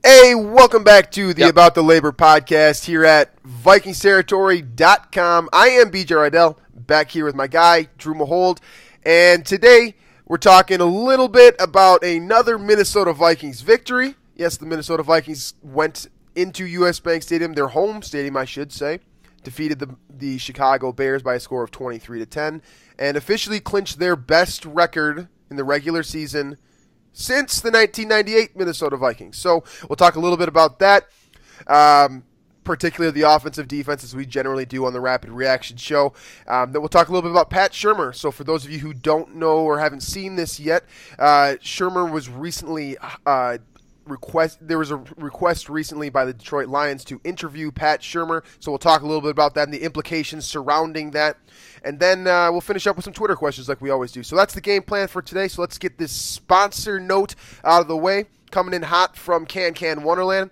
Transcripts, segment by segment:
Hey, welcome back to the About the Labor podcast here at VikingsTerritory.com. I am BJ Reidell, back here with my guy, Drew Mahowald, and today we're talking a little bit about another Minnesota Vikings victory. Yes, the Minnesota Vikings went into US Bank Stadium, their home stadium, I should say, defeated the Chicago Bears by a score of 23-10, and officially clinched their best record in the regular season since the 1998 Minnesota Vikings. So we'll talk a little bit about that, particularly the offensive defense, as we generally do on the Rapid Reaction Show. Then we'll talk a little bit about Pat Shurmur. So for those of you who don't know or haven't seen this yet, Shurmur was recently there was a request recently by the Detroit Lions to interview Pat Shurmur, so we'll talk a little bit about that and the implications surrounding that, and then we'll finish up with some Twitter questions like we always do. So that's the game plan for today, so let's get this sponsor note out of the way. Coming in hot from Can Wonderland.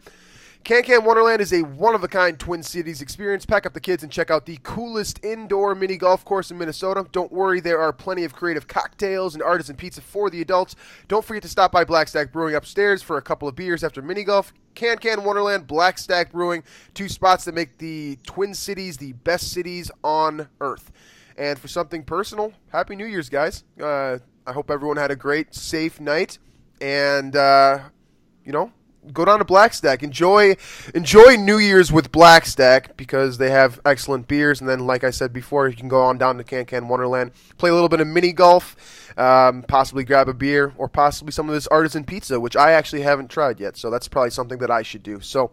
Can Wonderland is a one-of-a-kind Twin Cities experience. Pack up the kids and check out the coolest indoor mini golf course in Minnesota. Don't worry, there are plenty of creative cocktails and artisan pizza for the adults. Don't forget to stop by Black Stack Brewing upstairs for a couple of beers after mini golf. Can Wonderland, Black Stack Brewing, two spots that make the Twin Cities the best cities on earth. And for something personal, Happy New Year's, guys. I hope everyone had a great, safe night. And, go down to Black Stack. Enjoy New Year's with Black Stack because they have excellent beers. And then, like I said before, you can go on down to Can Wonderland, play a little bit of mini golf, possibly grab a beer, or possibly some of this artisan pizza, which I actually haven't tried yet. So that's probably something that I should do. So,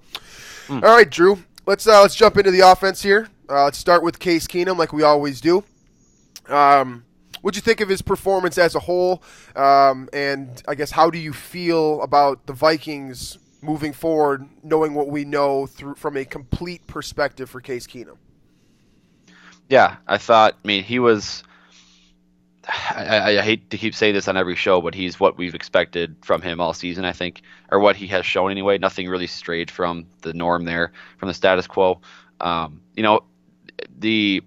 All right, Drew, let's jump into the offense here. Let's start with Case Keenum, like we always do. What'd you think of his performance as a whole? And I guess how do you feel about the Vikings moving forward, knowing what we know from a complete perspective for Case Keenum? Yeah, he was – I hate to keep saying this on every show, but he's what we've expected from him all season, I think, or what he has shown anyway. Nothing really strayed from the norm there, from the status quo. A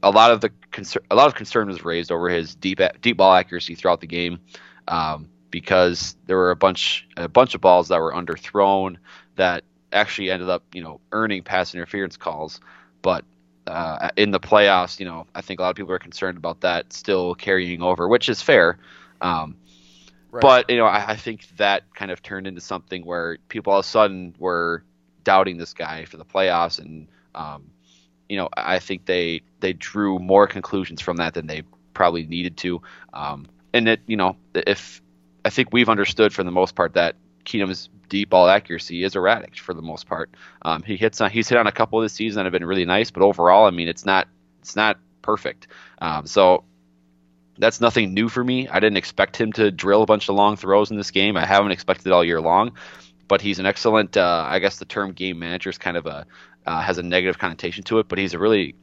lot of concern was raised over his deep ball accuracy throughout the game, because there were a bunch of balls that were underthrown that actually ended up earning pass interference calls. But in the playoffs, I think a lot of people are concerned about that still carrying over, which is fair. Right. But I think that kind of turned into something where people all of a sudden were doubting this guy for the playoffs, and I think they drew more conclusions from that than they probably needed to. And it, if I think we've understood for the most part that Keenum's deep ball accuracy is erratic for the most part. He's hit on a couple this season that have been really nice, but overall, it's not perfect. So that's nothing new for me. I didn't expect him to drill a bunch of long throws in this game. I haven't expected it all year long, but he's an excellent. I guess the term game manager is kind of has a negative connotation to it, but he's a really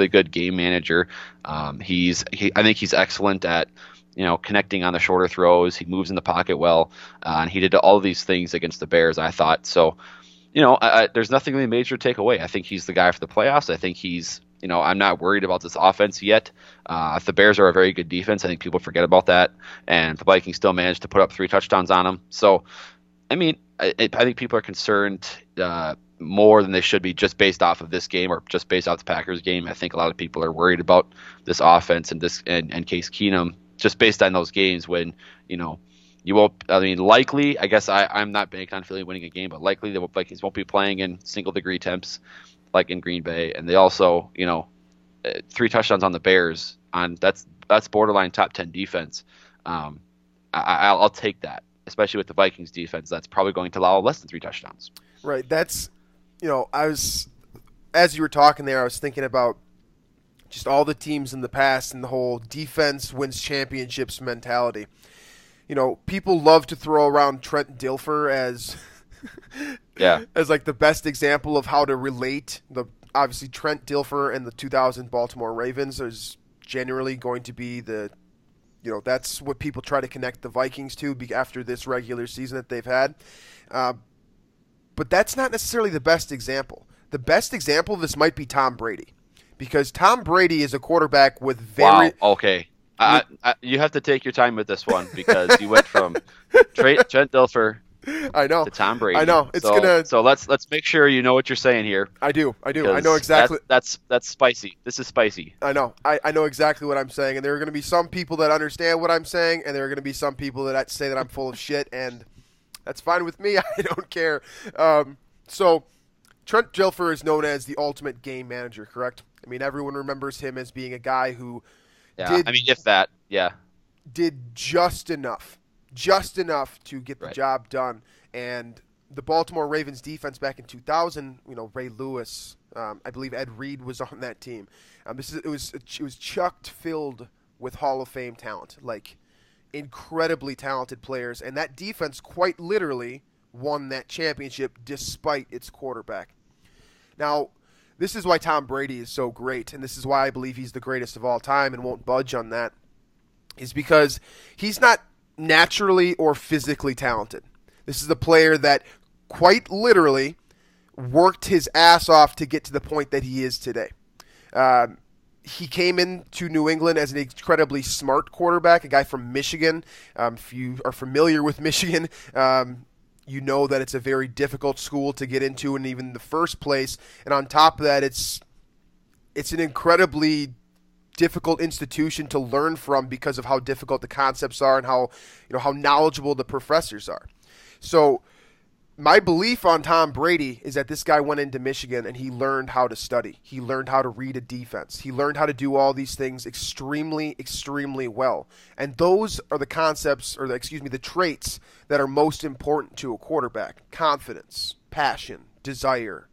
good game manager. I think he's excellent at connecting on the shorter throws. He moves in the pocket well, and he did all of these things against the Bears, I thought. So, there's nothing really major to take away. I think he's the guy for the playoffs. I think he's, I'm not worried about this offense yet. If the Bears are a very good defense, I think people forget about that, and the Vikings still managed to put up 3 touchdowns on them. So, I think people are concerned more than they should be just based off of this game or just based off the Packers game. I think a lot of people are worried about this offense and Case Keenum just based on those games when, you won't, likely, I guess I'm not banking on Philly winning a game, but likely the Vikings won't be playing in single-degree temps like in Green Bay. And they also, 3 touchdowns on the Bears, that's borderline top 10 defense. I'll take that, especially with the Vikings defense. That's probably going to allow less than 3 touchdowns. Right. That's, as you were talking there, I was thinking about just all the teams in the past and the whole defense wins championships mentality. People love to throw around Trent Dilfer as as like the best example of how to relate. Obviously Trent Dilfer and the 2000 Baltimore Ravens is generally going to be that's what people try to connect the Vikings to after this regular season that they've had. But that's not necessarily the best example. The best example of this might be Tom Brady. Because Tom Brady is a quarterback with very... Wow, okay. You have to take your time with this one because you went from Trent Dilfer I know. to Tom Brady. I know. It's gonna. So let's make sure you know what you're saying here. I do. I know exactly. That's spicy. This is spicy. I know. I know exactly what I'm saying, and there are going to be some people that understand what I'm saying, and there are going to be some people that say that I'm full of shit, and that's fine with me. I don't care. So Trent Dilfer is known as the ultimate game manager, correct? I mean, everyone remembers him as being a guy who did just enough to get the job done. And the Baltimore Ravens defense back in 2000, Ray Lewis, I believe Ed Reed was on that team. It was chucked filled with Hall of Fame talent, like incredibly talented players, and that defense quite literally won that championship despite its quarterback. Now, this is why Tom Brady is so great, and this is why I believe he's the greatest of all time and won't budge on that, is because he's not naturally or physically talented. This is a player that quite literally worked his ass off to get to the point that he is today. He came into New England as an incredibly smart quarterback, a guy from Michigan. If you are familiar with Michigan, you know that it's a very difficult school to get into in even the first place. And on top of that, it's an incredibly difficult institution to learn from because of how difficult the concepts are and how knowledgeable the professors are. So my belief on Tom Brady is that this guy went into Michigan and he learned how to study. He learned how to read a defense. He learned how to do all these things extremely, extremely well. And those are the concepts, the traits that are most important to a quarterback. Confidence, passion, desire,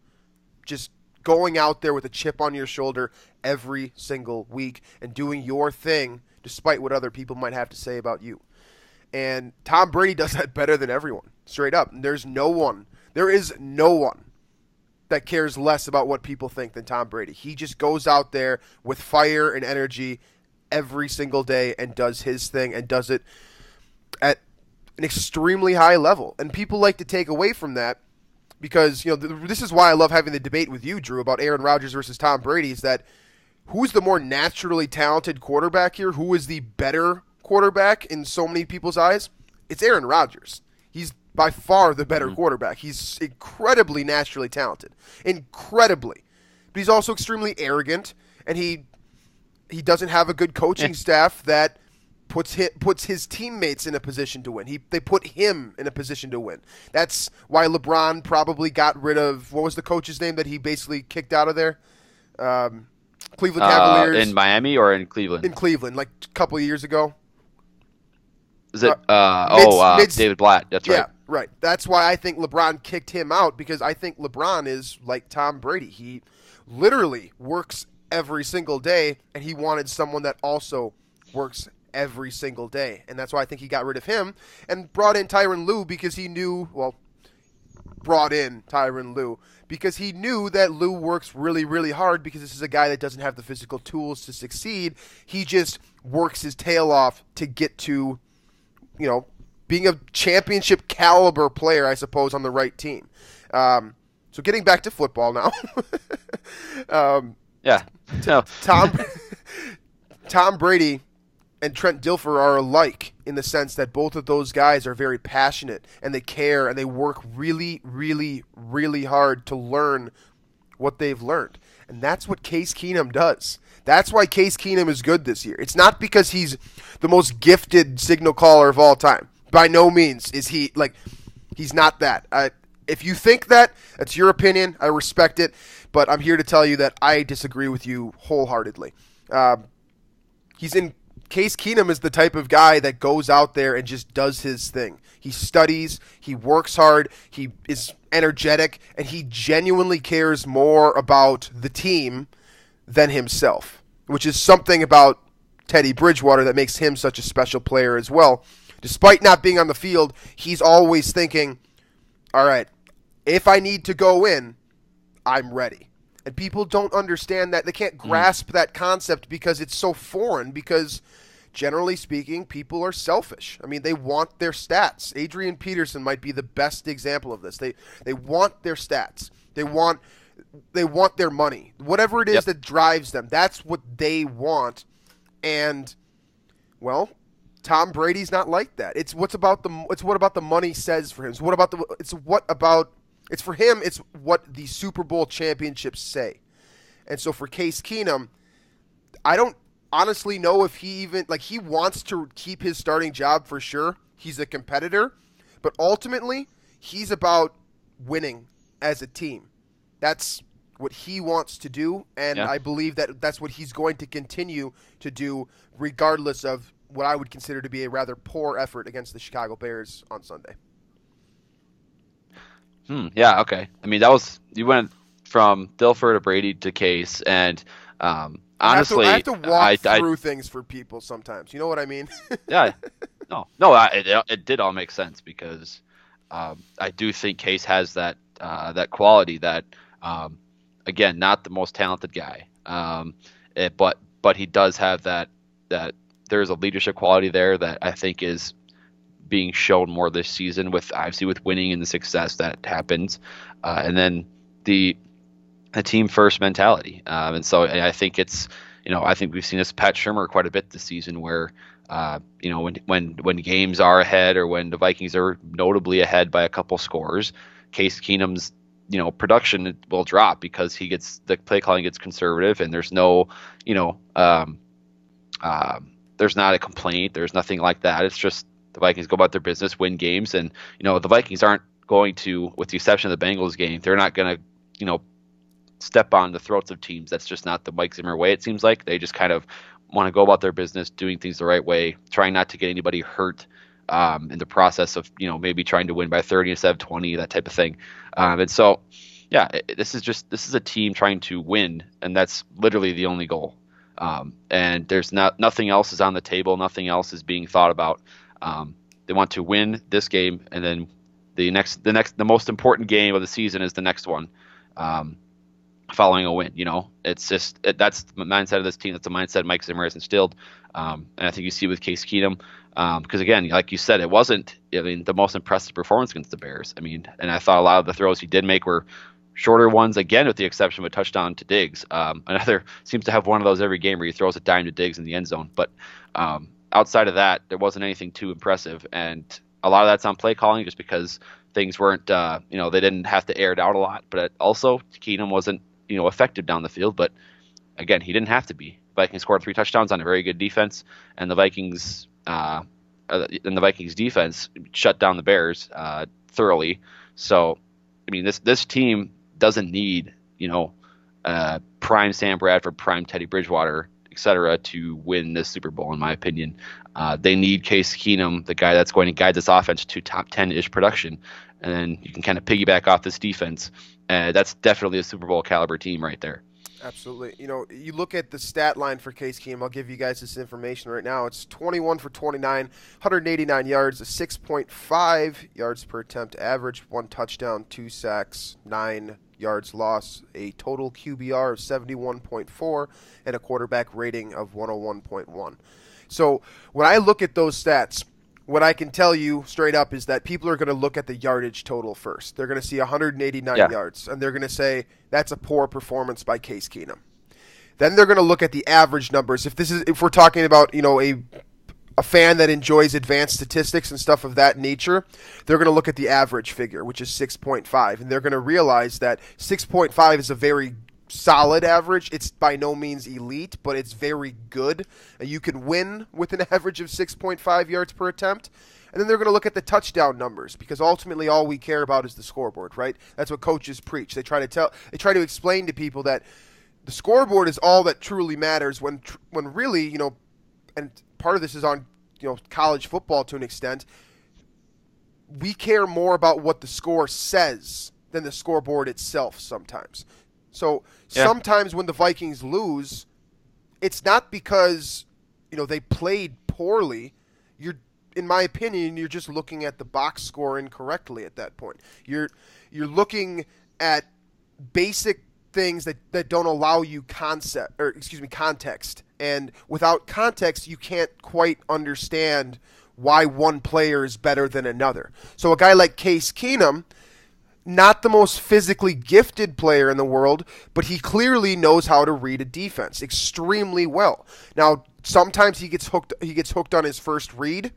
just going out there with a chip on your shoulder every single week and doing your thing despite what other people might have to say about you. And Tom Brady does that better than everyone, straight up. There is no one that cares less about what people think than Tom Brady. He just goes out there with fire and energy every single day and does his thing and does it at an extremely high level. And people like to take away from that because, this is why I love having the debate with you, Drew, about Aaron Rodgers versus Tom Brady, is that who's the more naturally talented quarterback here? Who is the better quarterback in so many people's eyes? It's Aaron Rodgers. He's by far the better quarterback. He's incredibly naturally talented. Incredibly. But he's also extremely arrogant, and he doesn't have a good coaching staff that puts his teammates in a position to win. They put him in a position to win. That's why LeBron probably got rid of, what was the coach's name that he basically kicked out of there? Cleveland Cavaliers. In Miami or in Cleveland? In Cleveland, like a couple of years ago. Is it? David Blatt. That's right. Yeah, right. That's why I think LeBron kicked him out, because I think LeBron is like Tom Brady. He literally works every single day, and he wanted someone that also works every single day. And that's why I think he got rid of him and brought in Tyronn Lue because he knew, that Lue works really, really hard because this is a guy that doesn't have the physical tools to succeed. He just works his tail off to get to being a championship caliber player, I suppose, on the right team. So getting back to football now. Tom Brady and Trent Dilfer are alike in the sense that both of those guys are very passionate and they care and they work really, really, really hard to learn what they've learned. And that's what Case Keenum does. That's why Case Keenum is good this year. It's not because he's the most gifted signal caller of all time. By no means is he, he's not that. If you think that, that's your opinion. I respect it. But I'm here to tell you that I disagree with you wholeheartedly. Case Keenum is the type of guy that goes out there and just does his thing. He studies, he works hard, he is energetic, and he genuinely cares more about the team than himself, which is something about Teddy Bridgewater that makes him such a special player as well. Despite not being on the field, he's always thinking, all right, if I need to go in, I'm ready. And people don't understand that. They can't grasp that concept because it's so foreign, because generally speaking, people are selfish. I mean, they want their stats. Adrian Peterson might be the best example of this. They want their stats. They want their money. Whatever it is that drives them, that's what they want. And, well, Tom Brady's not like that. It's what about the money says for him. It's for him. It's what the Super Bowl championships say. And so for Case Keenum, I don't honestly know if he even he wants to keep his starting job for sure. He's a competitor, but ultimately he's about winning as a team. That's what he wants to do, and I believe that that's what he's going to continue to do regardless of what I would consider to be a rather poor effort against the Chicago Bears on Sunday. Yeah, okay. I mean, you went from Dilfer to Brady to Case, and honestly, I have to walk through things for people sometimes. You know what I mean? Yeah. No, it did all make sense because I do think Case has that quality that, again, not the most talented guy, but he does have that there's a leadership quality there that I think is being shown more this season with winning and the success that happens, and then the team first mentality, and so I think I think we've seen this Pat Shurmur quite a bit this season where when games are ahead or when the Vikings are notably ahead by a couple scores, Case Keenum's production will drop because the play calling gets conservative and there's no there's not a complaint. There's nothing like that. It's just the Vikings go about their business, win games, and the Vikings aren't going to, with the exception of the Bengals game, they're not going to step on the throats of teams. That's just not the Mike Zimmer way. It seems like they just kind of want to go about their business, doing things the right way, trying not to get anybody hurt in the process of maybe trying to win by 30 instead of 20, that type of thing. And so, yeah, this is a team trying to win, and that's literally the only goal. And there's nothing else is on the table. Nothing else is being thought about. They want to win this game, and then the most important game of the season is the next one, following a win. It's just that's the mindset of this team. That's the mindset Mike Zimmer has instilled, and I think you see with Case Keenum, because again, like you said, it wasn't the most impressive performance against the Bears. And I thought a lot of the throws he did make were shorter ones, again, with the exception of a touchdown to Diggs. Another seems to have one of those every game where he throws a dime to Diggs in the end zone. But outside of that, there wasn't anything too impressive. And a lot of that's on play calling just because things weren't, they didn't have to air it out a lot. But also, Keenum wasn't, effective down the field. But again, he didn't have to be. Vikings scored 3 touchdowns on a very good defense. And the Vikings defense shut down the Bears thoroughly. So, this team doesn't need, prime Sam Bradford, prime Teddy Bridgewater, etc., to win this Super Bowl, in my opinion. They need Case Keenum, the guy that's going to guide this offense to top 10-ish production, and then you can kind of piggyback off this defense. That's definitely a Super Bowl caliber team right there. Absolutely. You look at the stat line for Case Keenum. I'll give you guys this information right now. It's 21 for 29, 189 yards, a 6.5 yards per attempt average, 1 touchdown, 2 sacks, 9 yards lost, a total QBR of 71.4, and a quarterback rating of 101.1. So when I look at those stats, what I can tell you straight up is that people are going to look at the yardage total first. They're going to see 189 yards, and they're going to say that's a poor performance by Case Keenum. Then they're going to look at the average numbers. If we're talking about a fan that enjoys advanced statistics and stuff of that nature, they're going to look at the average figure, which is 6.5, and they're going to realize that 6.5 is a very solid average. It's by no means elite, but it's very good. You can win with an average of 6.5 yards per attempt. And then they're going to look at the touchdown numbers, because ultimately all we care about is the scoreboard, right? That's what coaches preach. They try to explain to people that the scoreboard is all that truly matters when really, and part of this is on, college football to an extent, we care more about what the score says than the scoreboard itself sometimes. So sometimes when the Vikings lose, it's not because, they played poorly. In my opinion, you're just looking at the box score incorrectly at that point. You're looking at basic things that don't allow you context. And without context, you can't quite understand why one player is better than another. So a guy like Case Keenum, not the most physically gifted player in the world, but he clearly knows how to read a defense extremely well. Now, sometimes he gets hooked on his first read,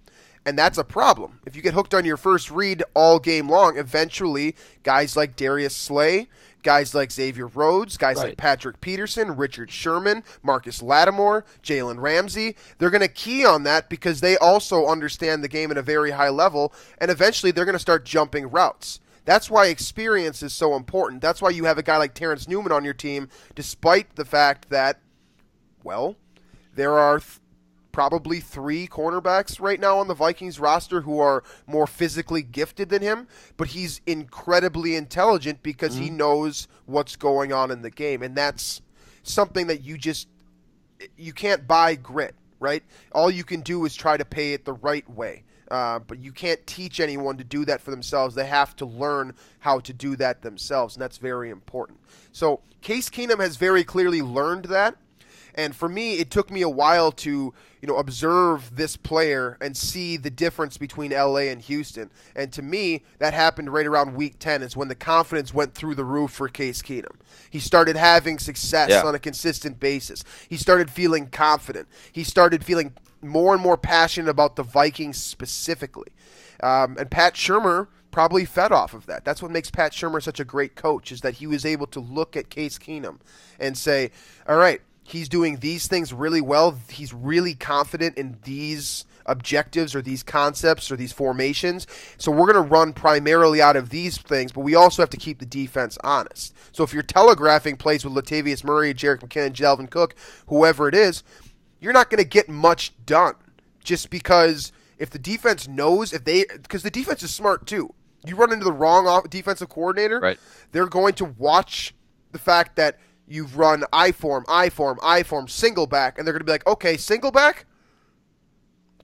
and that's a problem. If you get hooked on your first read all game long, eventually guys like Darius Slay, guys like Xavier Rhodes, guys like Patrick Peterson, Richard Shurmur, Marcus Lattimore, Jalen Ramsey, they're going to key on that because they also understand the game at a very high level, and eventually they're going to start jumping routes. That's why experience is so important. That's why you have a guy like Terrence Newman on your team, despite the fact that, well, there are probably 3 cornerbacks right now on the Vikings roster who are more physically gifted than him, but he's incredibly intelligent because he knows what's going on in the game, and that's something that you can't buy grit, right? All you can do is try to pay it the right way. But you can't teach anyone to do that for themselves. They have to learn how to do that themselves, and that's very important. So Case Keenum has very clearly learned that, and for me, it took me a while to observe this player and see the difference between LA and Houston. And to me, that happened right around week 10 is when the confidence went through the roof for Case Keenum. He started having success on a consistent basis. He started feeling confident. He started feeling more and more passionate about the Vikings specifically. And Pat Shurmur probably fed off of that. That's what makes Pat Shurmur such a great coach, is that he was able to look at Case Keenum and say, all right, he's doing these things really well. He's really confident in these objectives or these concepts or these formations. So we're going to run primarily out of these things, but we also have to keep the defense honest. So if you're telegraphing plays with Latavius Murray, Jerick McKinnon, Dalvin Cook, whoever it is, you're not going to get much done just because if the defense knows, because the defense is smart too. You run into the wrong defensive coordinator, they're going to watch the fact that you've run I-form, single back, and they're going to be like, okay, single back?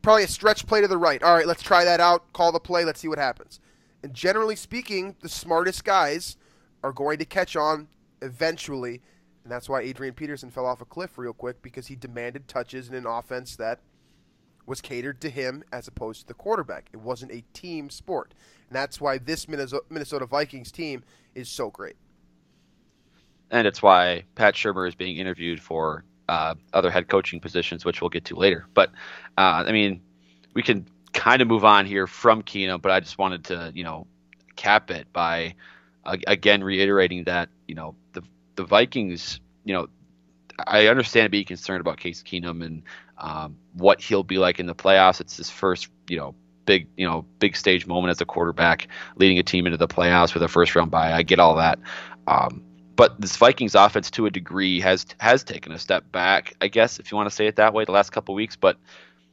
Probably a stretch play to the right. All right, let's try that out, call the play, let's see what happens. And generally speaking, the smartest guys are going to catch on eventually, and that's why Adrian Peterson fell off a cliff real quick, because he demanded touches in an offense that was catered to him as opposed to the quarterback. It wasn't a team sport. And that's why this Minnesota Vikings team is so great. And it's why Pat Shurmur is being interviewed for other head coaching positions, which we'll get to later. But, I mean, we can kind of move on here from Keenum, but I just wanted to, cap it by, again, reiterating that, the Vikings, I understand being concerned about Case Keenum and what he'll be like in the playoffs. It's his first, big stage moment as a quarterback, leading a team into the playoffs with a first-round bye. I get all that. But this Vikings offense, to a degree, has taken a step back, I guess, if you want to say it that way, the last couple of weeks. But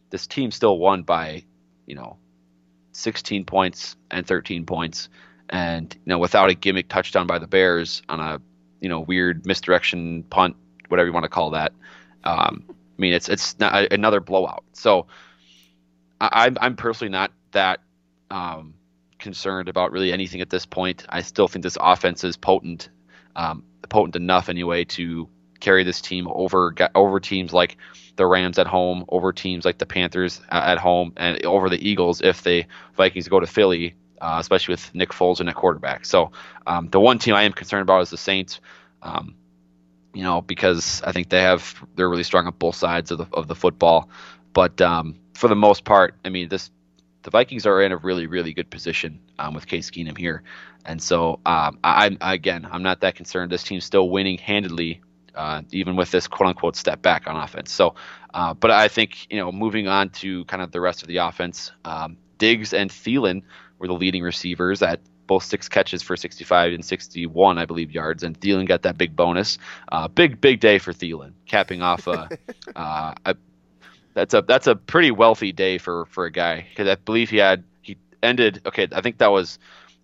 this team still won by, 16 points and 13 points. And, without a gimmick touchdown by the Bears on a, weird misdirection punt, whatever you want to call that. It's not another blowout. So I'm personally not that concerned about really anything at this point. I still think this offense is potent enough anyway to carry this team over teams like the Rams at home, over teams like the Panthers at home, and over the Eagles if the Vikings go to Philly, especially with Nick Foles in at quarterback. So the one team I am concerned about is the Saints, because I think they're really strong on both sides of the football. But for the most part, the Vikings are in a really, really good position with Case Keenum here. And so I'm not that concerned. This team's still winning handedly, even with this quote-unquote step back on offense. So, but I think, moving on to kind of the rest of the offense, Diggs and Thielen were the leading receivers at both 6 catches for 65 and 61, I believe, yards. And Thielen got that big bonus. Big day for Thielen, capping off that's a pretty wealthy day for a guy, because I believe he ended. Okay, I think that was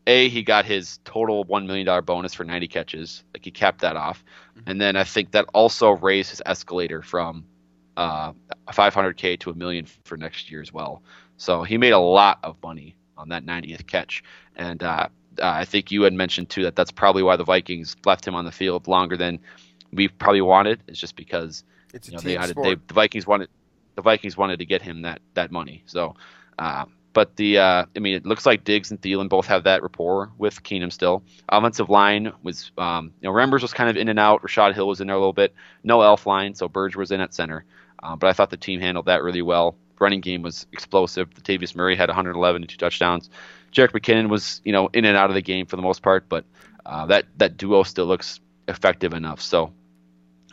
he got his total $1 million bonus for 90 catches. Like, he capped that off, and then I think that also raised his escalator from $500K to $1 million for next year as well. So he made a lot of money on that 90th catch, and I think you had mentioned too that that's probably why the Vikings left him on the field longer than we probably wanted. It's just because it's a team sport. The Vikings wanted to get him that money. So, But it looks like Diggs and Thielen both have that rapport with Keenum still. Offensive line was, Rembers was kind of in and out. Rashad Hill was in there a little bit. No elf line, so Burge was in at center. But I thought the team handled that really well. Running game was explosive. Latavius Murray had 111 and 2 touchdowns. Jerick McKinnon was, in and out of the game for the most part, but that duo still looks effective enough. So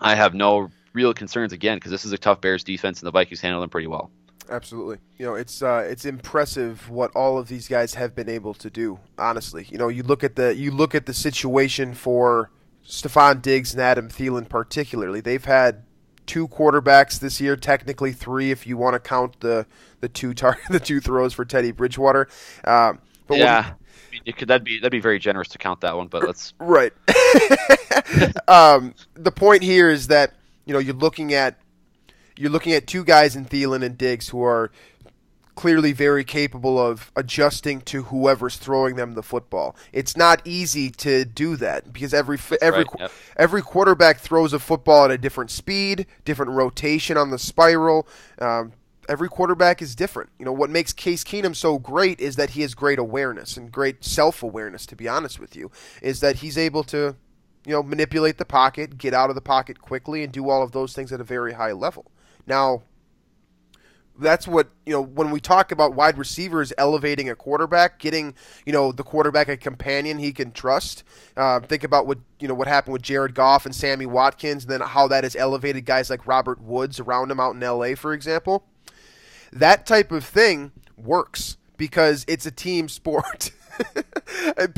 I have no real concerns again because this is a tough Bears defense and the Vikings handle them pretty well. Absolutely. It's impressive what all of these guys have been able to do, honestly. You look at the situation for Stephon Diggs and Adam Thielen particularly. They've had 2 quarterbacks this year, technically 3 if you want to count the two throws for Teddy Bridgewater. But yeah. That'd be very generous to count that one, but let's right. The point here is that you're looking at 2 guys in Thielen and Diggs who are clearly very capable of adjusting to whoever's throwing them the football. It's not easy to do that because every quarterback throws a football at a different speed, different rotation on the spiral. Every quarterback is different. What makes Case Keenum so great is that he has great awareness and great self-awareness, to be honest with you, is that he's able to manipulate the pocket, get out of the pocket quickly, and do all of those things at a very high level. Now, that's what, when we talk about wide receivers elevating a quarterback, getting, the quarterback a companion he can trust. Think about what happened with Jared Goff and Sammy Watkins, and then how that has elevated guys like Robert Woods around him out in L.A., for example. That type of thing works because it's a team sport. I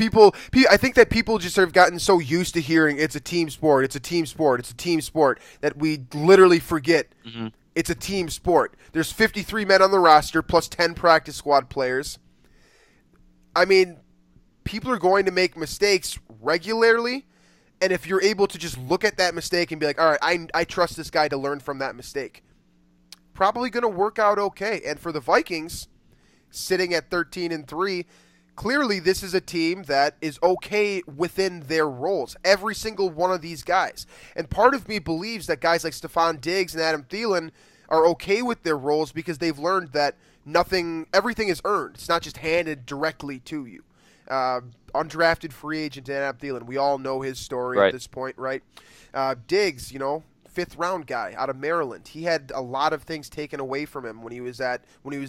think that people just have gotten so used to hearing it's a team sport, it's a team sport, it's a team sport, that we literally forget it's a team sport. There's 53 men on the roster plus 10 practice squad players. I mean, people are going to make mistakes regularly, and if you're able to just look at that mistake and be like, all right, I trust this guy to learn from that mistake, probably going to work out okay. And for the Vikings, sitting at 13-3, clearly this is a team that is okay within their roles. Every single one of these guys. And part of me believes that guys like Stephon Diggs and Adam Thielen are okay with their roles because they've learned that everything is earned. It's not just handed directly to you. Undrafted free agent Adam Thielen, we all know his story at this point, right? Diggs, 5th round guy out of Maryland. He had a lot of things taken away from him when he was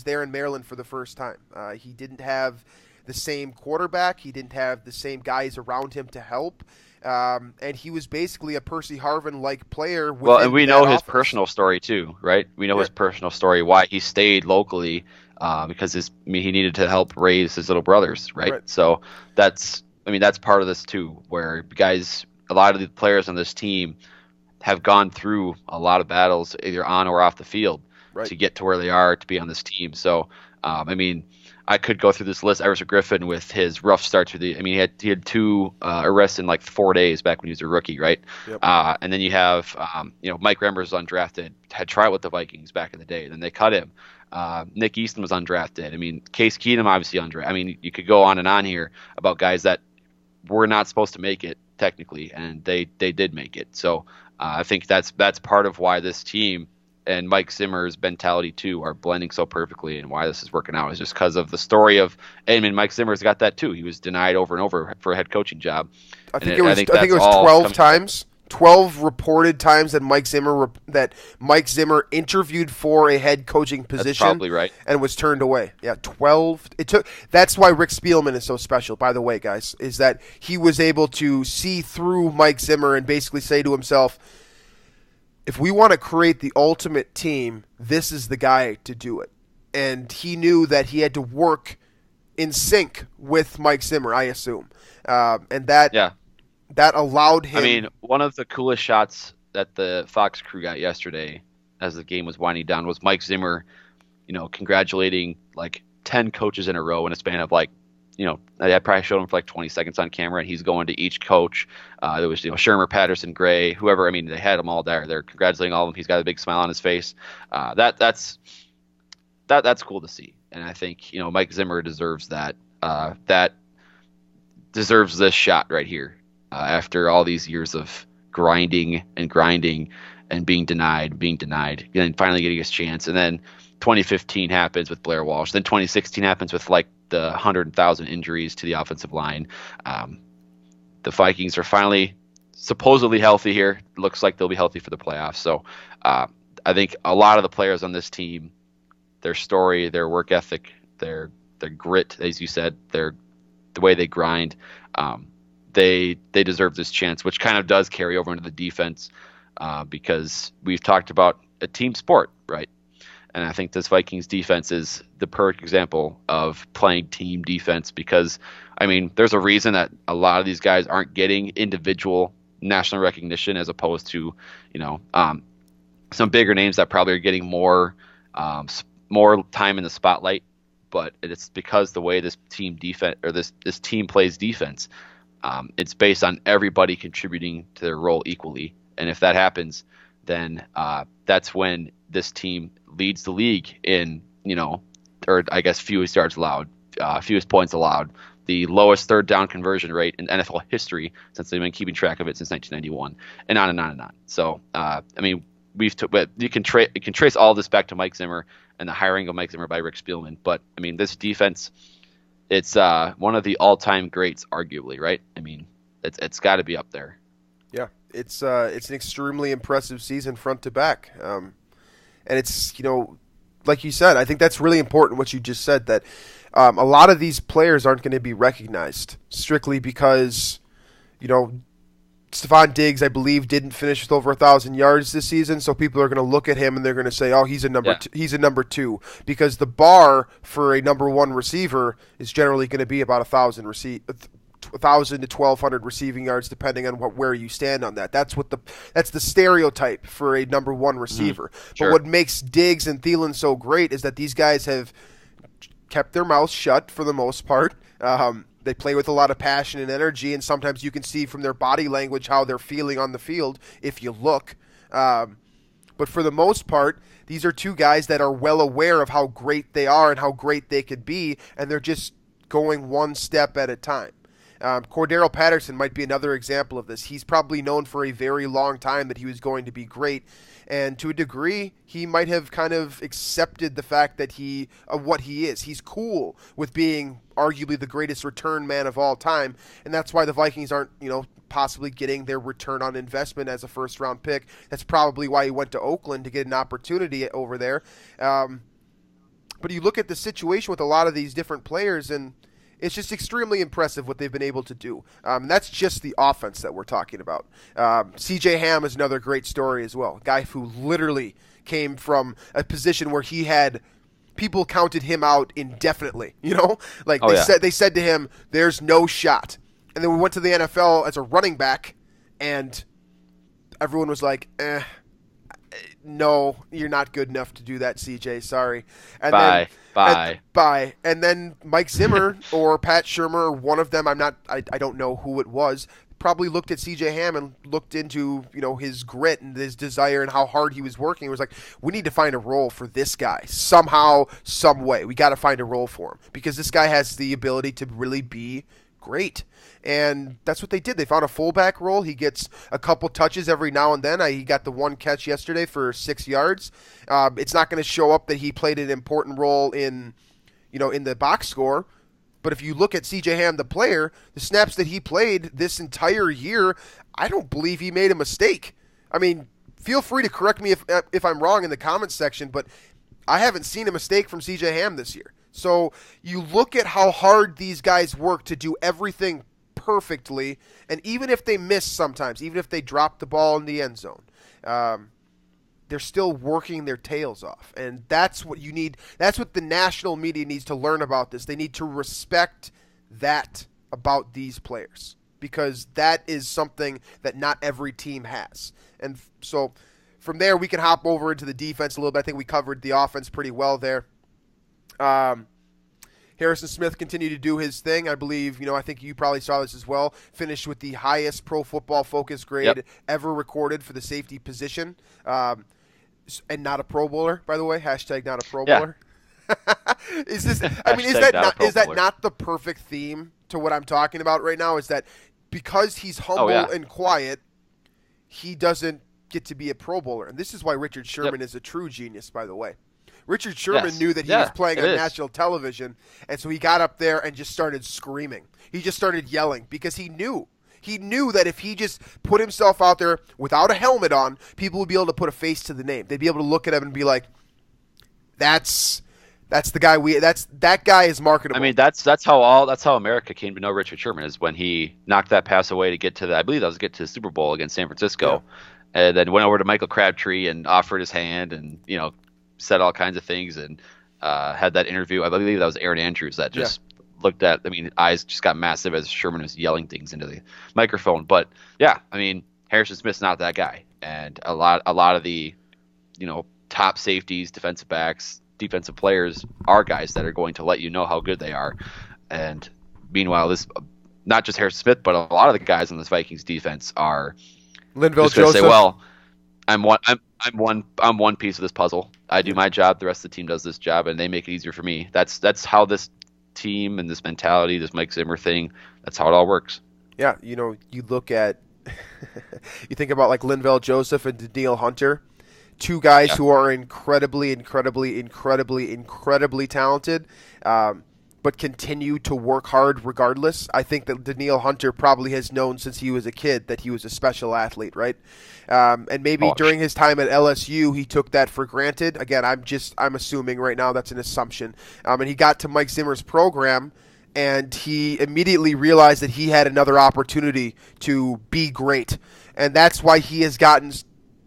there in Maryland for the first time. He didn't have the same quarterback. He didn't have the same guys around him to help. And he was basically a Percy Harvin-like player. Well, and we know his personal story too, right? We know his personal story, why he stayed locally, because he needed to help raise his little brothers, right? So that's part of this too, where a lot of the players on this team have gone through a lot of battles either on or off the field to get to where they are to be on this team. So, I could go through this list. Everson Griffin with his rough start to he had 2 arrests in like 4 days back when he was a rookie, right? Yep. And then you have, Mike Remmers was undrafted, had tried with the Vikings back in the day. Then they cut him. Nick Easton was undrafted. Case Keenum obviously undrafted. You could go on and on here about guys that were not supposed to make it technically, and they did make it. So I think that's part of why this team and Mike Zimmer's mentality too are blending so perfectly, and why this is working out is just because of the story of. Mike Zimmer's got that too. He was denied over and over for a head coaching job. I think it was 12 times. 12 reported times that Mike Zimmer interviewed for a head coaching position. That's probably right. And was turned away. Yeah, 12. That's why Rick Spielman is so special, by the way, guys, is that he was able to see through Mike Zimmer and basically say to himself, if we want to create the ultimate team, this is the guy to do it. And he knew that he had to work in sync with Mike Zimmer, I assume. And that allowed him. One of the coolest shots that the Fox crew got yesterday as the game was winding down was Mike Zimmer, congratulating like 10 coaches in a row in a span of I probably showed him for like 20 seconds on camera, and he's going to each coach. There was, Shurmur, Patterson, Gray, whoever. They had them all there. They're congratulating all of them. He's got a big smile on his face. That's cool to see, and I think Mike Zimmer deserves that. That deserves this shot right here after all these years of grinding, and being denied, and then finally getting his chance. And then 2015 happens with Blair Walsh. Then 2016 happens with like the 100,000 injuries to the offensive line. The Vikings are finally supposedly healthy here. Looks like they'll be healthy for the playoffs. So I think a lot of the players on this team, their story, their work ethic, their grit, as you said, the way they grind, they deserve this chance, which kind of does carry over into the defense because we've talked about a team sport, right? And I think this Vikings defense is the perfect example of playing team defense because, I mean, there's a reason that a lot of these guys aren't getting individual national recognition as opposed to, some bigger names that probably are getting more time in the spotlight. But it's because the way this team defense or this team plays defense, it's based on everybody contributing to their role equally. And if that happens, then that's when this team leads the league in, or I guess fewest yards allowed, fewest points allowed, the lowest third down conversion rate in NFL history since they've been keeping track of it since 1991, and on and on and on. So, I mean, you can trace all this back to Mike Zimmer and the hiring of Mike Zimmer by Rick Spielman. But I mean, this defense, it's one of the all-time greats, arguably, right? I mean, it's got to be up there. Yeah, it's an extremely impressive season front to back. And it's, like you said, I think that's really important what you just said, that a lot of these players aren't going to be recognized strictly because, Stephon Diggs, I believe, didn't finish with over 1,000 yards this season, so people are going to look at him and they're going to say, "Oh, he's a number two, he's a number 2," because the bar for a number 1 receiver is generally going to be about 1,000 to 1,200 receiving yards, depending on where you stand on that. That's the stereotype for a number 1 receiver. Sure. But what makes Diggs and Thielen so great is that these guys have kept their mouths shut for the most part. They play with a lot of passion and energy, and sometimes you can see from their body language how they're feeling on the field if you look. But for the most part, these are two guys that are well aware of how great they are and how great they could be, and they're just going one step at a time. Cordero Patterson might be another example of this. He's probably known for a very long time that he was going to be great, and to a degree, he might have kind of accepted the fact that what he is. He's cool with being arguably the greatest return man of all time, and that's why the Vikings aren't, possibly getting their return on investment as a first-round pick. That's probably why he went to Oakland to get an opportunity over there. But you look at the situation with a lot of these different players, and it's just extremely impressive what they've been able to do. That's just the offense that we're talking about. C.J. Ham is another great story as well. A guy who literally came from a position where he had people counted him out indefinitely. They said to him, "There's no shot." And then we went to the NFL as a running back, and everyone was like, "No, you're not good enough to do that, CJ. Sorry." And Bye. And then Mike Zimmer or Pat Shurmur, one of them, I don't know who it was, probably looked at CJ Ham and looked into, his grit and his desire and how hard he was working. It was like, we need to find a role for this guy somehow, some way. We got to find a role for him because this guy has the ability to really be great. And that's what they did. They found a fullback role. He gets a couple touches every now and then. He got the one catch yesterday for 6 yards. It's not going to show up that he played an important role in the box score. But if you look at C.J. Ham, the player, the snaps that he played this entire year, I don't believe he made a mistake. I mean, feel free to correct me if I'm wrong in the comments section, but I haven't seen a mistake from C.J. Ham this year. So you look at how hard these guys work to do everything perfectly, and even if they miss sometimes, even if they drop the ball in the end zone, they're still working their tails off. And that's what you need. That's what the national media needs to learn about this. They need to respect that about these players because that is something that not every team has. And so from there, we can hop over into the defense a little bit. I think we covered the offense pretty well there. Harrison Smith continued to do his thing. I believe, I think you probably saw this as well. Finished with the highest Pro Football Focus grade ever recorded for the safety position. And not a Pro Bowler, by the way. Hashtag not a Pro Bowler. Is that not the perfect theme to what I'm talking about right now? Is that because he's humble and quiet, he doesn't get to be a Pro Bowler. And this is why Richard Shurmur is a true genius, by the way. Richard Shurmur knew that he was playing on national television, and so he got up there and just started screaming. He just started yelling because he knew. He knew that if he just put himself out there without a helmet on, people would be able to put a face to the name. They'd be able to look at him and be like, "That's the guy that guy is marketable." I mean, that's how America came to know Richard Sherman, is when he knocked that pass away to get to the Super Bowl against San Francisco, and then went over to Michael Crabtree and offered his hand and said all kinds of things and had that interview. I believe that was Aaron Andrews that just looked at. I mean, eyes just got massive as Sherman was yelling things into the microphone. But yeah, I mean, Harrison Smith's not that guy, and a lot of the top safeties, defensive backs, defensive players are guys that are going to let you know how good they are. And meanwhile, this not just Harrison Smith, but a lot of the guys on this Vikings defense are Linval just going to Joseph. say, "Well, I'm one piece of this puzzle. I do my job. The rest of the team does this job, and they make it easier for me." That's how this team and this mentality, this Mike Zimmer thing, that's how it all works. Yeah, you look at, you think about like Linval Joseph and Danielle Hunter, two guys who are incredibly talented, but continue to work hard regardless. I think that Danielle Hunter probably has known since he was a kid that he was a special athlete, right? And maybe during his time at LSU, he took that for granted. Again, I'm assuming right now that's an assumption. And he got to Mike Zimmer's program, and he immediately realized that he had another opportunity to be great. And that's why he has gotten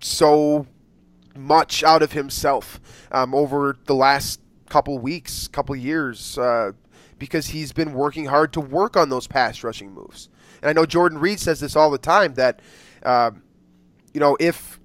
so much out of himself over the last couple years, because he's been working hard to work on those pass rushing moves. And I know Jordan Reed says this all the time, that if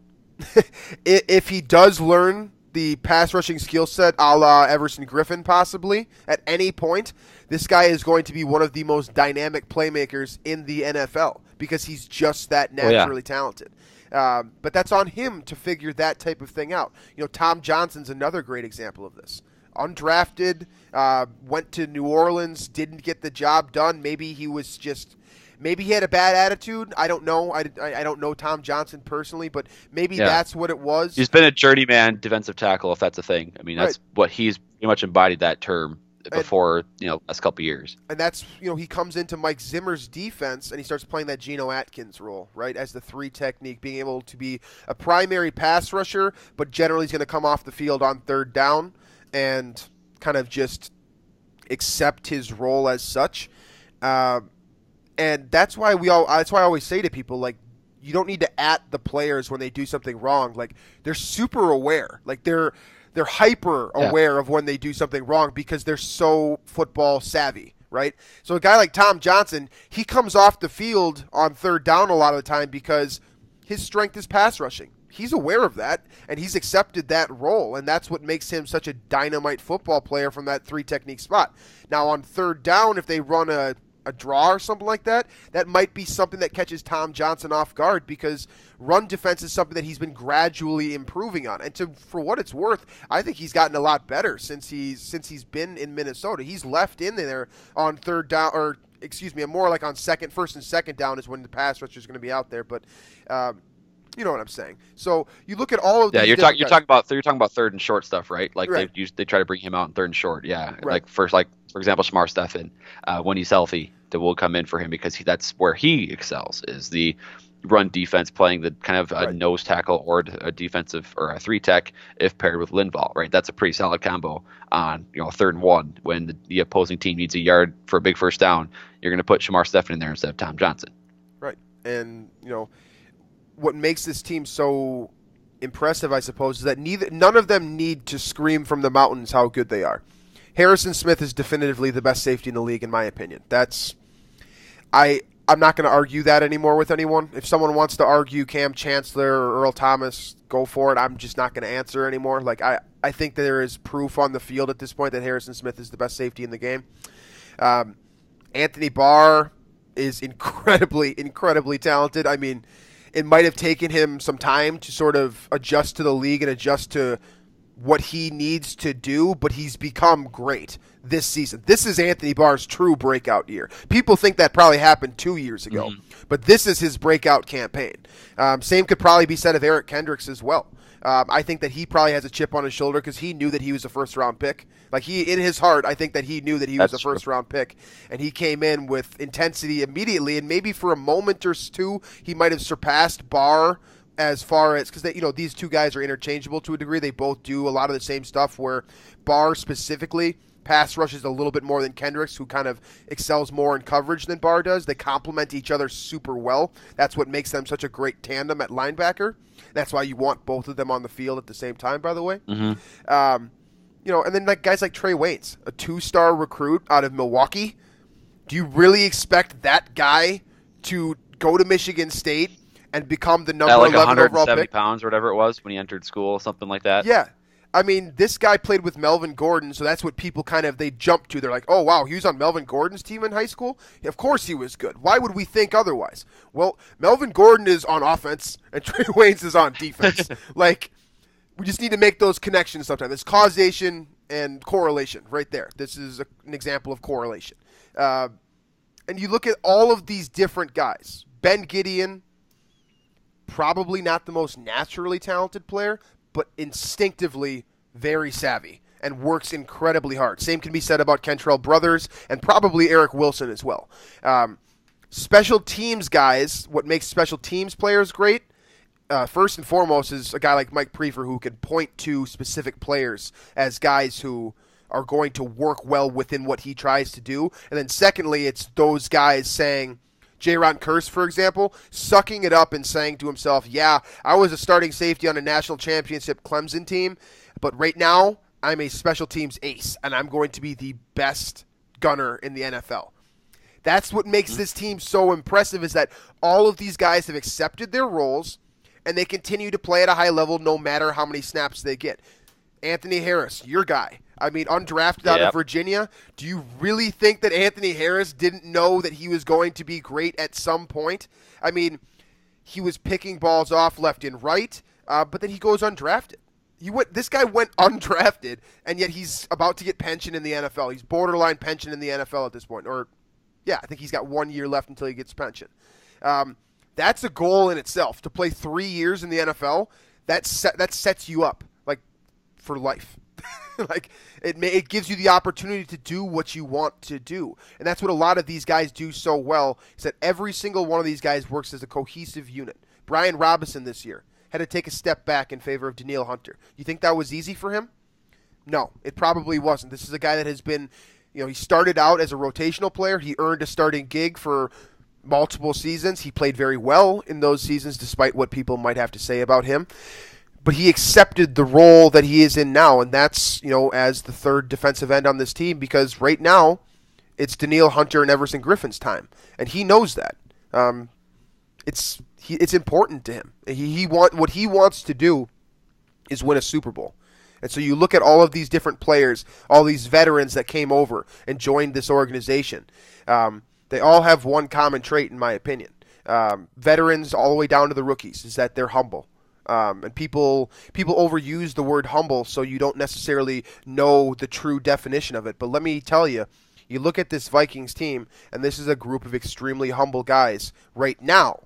if he does learn the pass rushing skill set a la Everson Griffin possibly at any point, this guy is going to be one of the most dynamic playmakers in the NFL because he's just that naturally talented. But that's on him to figure that type of thing out. Tom Johnson's another great example of this. Undrafted, went to New Orleans, didn't get the job done. Maybe he had a bad attitude. I don't know. I don't know Tom Johnson personally, but maybe that's what it was. He's been a journeyman defensive tackle, if that's a thing. I mean, that's what he's pretty much embodied that term before last couple of years. And that's he comes into Mike Zimmer's defense and he starts playing that Geno Atkins role, right, as the 3 technique, being able to be a primary pass rusher, but generally he's going to come off the field on third down and kind of just accept his role as such. And that's why I always say to people, like, you don't need to at the players when they do something wrong. Like, they're super aware. Like, they're hyper aware of when they do something wrong because they're so football savvy, right? So a guy like Tom Johnson, he comes off the field on third down a lot of the time because his strength is pass rushing. He's aware of that, and he's accepted that role, and that's what makes him such a dynamite football player from that 3 technique spot. Now, on third down, if they run a draw or something like that, that might be something that catches Tom Johnson off guard because run defense is something that he's been gradually improving on. And for what it's worth, I think he's gotten a lot better since he's been in Minnesota. He's left in there on third down, or excuse me, more like on first and second down is when the pass rusher is going to be out there. But you know what I'm saying. So you look at all of these. You're talking about third and short stuff, right? Like they try to bring him out in third and short. Yeah, right. For example, Shurmur Stephen, when he's healthy, that will come in for him because that's where he excels, is the run defense, playing the kind of a nose tackle or a defensive or a 3 tech if paired with Linval, right? That's a pretty solid combo on 3rd and 1 when the opposing team needs a yard for a big first down. You're going to put Shurmur Stephen in there instead of Tom Johnson. Right, and what makes this team so impressive, I suppose, is that none of them need to scream from the mountains how good they are. Harrison Smith is definitively the best safety in the league, in my opinion. I'm not going to argue that anymore with anyone. If someone wants to argue Cam Chancellor or Earl Thomas, go for it. I'm just not going to answer anymore. Like I think that there is proof on the field at this point that Harrison Smith is the best safety in the game. Anthony Barr is incredibly talented. I mean, it might have taken him some time to sort of adjust to the league and adjust to what he needs to do, but he's become great this season. This is Anthony Barr's true breakout year. People think that probably happened 2 years ago, but this is his breakout campaign. Same could probably be said of Eric Kendricks as well. I think that he probably has a chip on his shoulder because he knew that he was a first-round pick. Like, in his heart, I think that he knew that he was a first-round pick, and he came in with intensity immediately, and maybe for a moment or two, he might have surpassed Barr as far as, because these two guys are interchangeable to a degree. They both do a lot of the same stuff, where Barr specifically pass rushes a little bit more than Kendricks, who kind of excels more in coverage than Barr does. They complement each other super well. That's what makes them such a great tandem at linebacker. That's why you want both of them on the field at the same time, by the way. And then guys like Trey Waynes, a 2-star recruit out of Milwaukee. Do you really expect that guy to go to Michigan State and become the number 11 overall pick? 170 pounds or whatever it was when he entered school, something like that. Yeah. I mean, this guy played with Melvin Gordon, so that's what people they jump to. They're like, oh, wow, he was on Melvin Gordon's team in high school? Yeah, of course he was good. Why would we think otherwise? Well, Melvin Gordon is on offense, and Trey Waynes is on defense. We just need to make those connections sometimes. It's causation and correlation right there. This is an example of correlation. And you look at all of these different guys. Ben Gideon, probably not the most naturally talented player, but instinctively very savvy and works incredibly hard. Same can be said about Kentrell Brothers and probably Eric Wilson as well. Special teams guys, what makes special teams players great, first and foremost, is a guy like Mike Prefer who can point to specific players as guys who are going to work well within what he tries to do. And then secondly, it's those guys saying, Jaron Kearse, for example, sucking it up and saying to himself, yeah, I was a starting safety on a national championship Clemson team, but right now I'm a special teams ace, and I'm going to be the best gunner in the NFL. That's what makes this team so impressive, is that all of these guys have accepted their roles, and they continue to play at a high level no matter how many snaps they get. Anthony Harris, your guy. I mean, undrafted out of Virginia. Do you really think that Anthony Harris didn't know that he was going to be great at some point? I mean, he was picking balls off left and right, but then he goes undrafted. This guy went undrafted, and yet he's about to get pension in the NFL. He's borderline pension in the NFL at this point. I think he's got 1 year left until he gets pension. That's a goal in itself. To play 3 years in the NFL, that sets you up for life. It gives you the opportunity to do what you want to do. And that's what a lot of these guys do so well, is that every single one of these guys works as a cohesive unit. Brian Robinson this year had to take a step back in favor of Danielle Hunter. You think that was easy for him? No, it probably wasn't. This is a guy that has been, he started out as a rotational player. He earned a starting gig for multiple seasons. He played very well in those seasons, despite what people might have to say about him. But he accepted the role that he is in now, and that's, as the third defensive end on this team, because right now it's Danielle Hunter and Everson Griffin's time, and he knows that. It's important to him. What he wants to do is win a Super Bowl. And so you look at all of these different players, all these veterans that came over and joined this organization. They all have one common trait, in my opinion. Veterans all the way down to the rookies, is that they're humble. And people overuse the word humble, so you don't necessarily know the true definition of it. But let me tell you, you look at this Vikings team, and this is a group of extremely humble guys right now.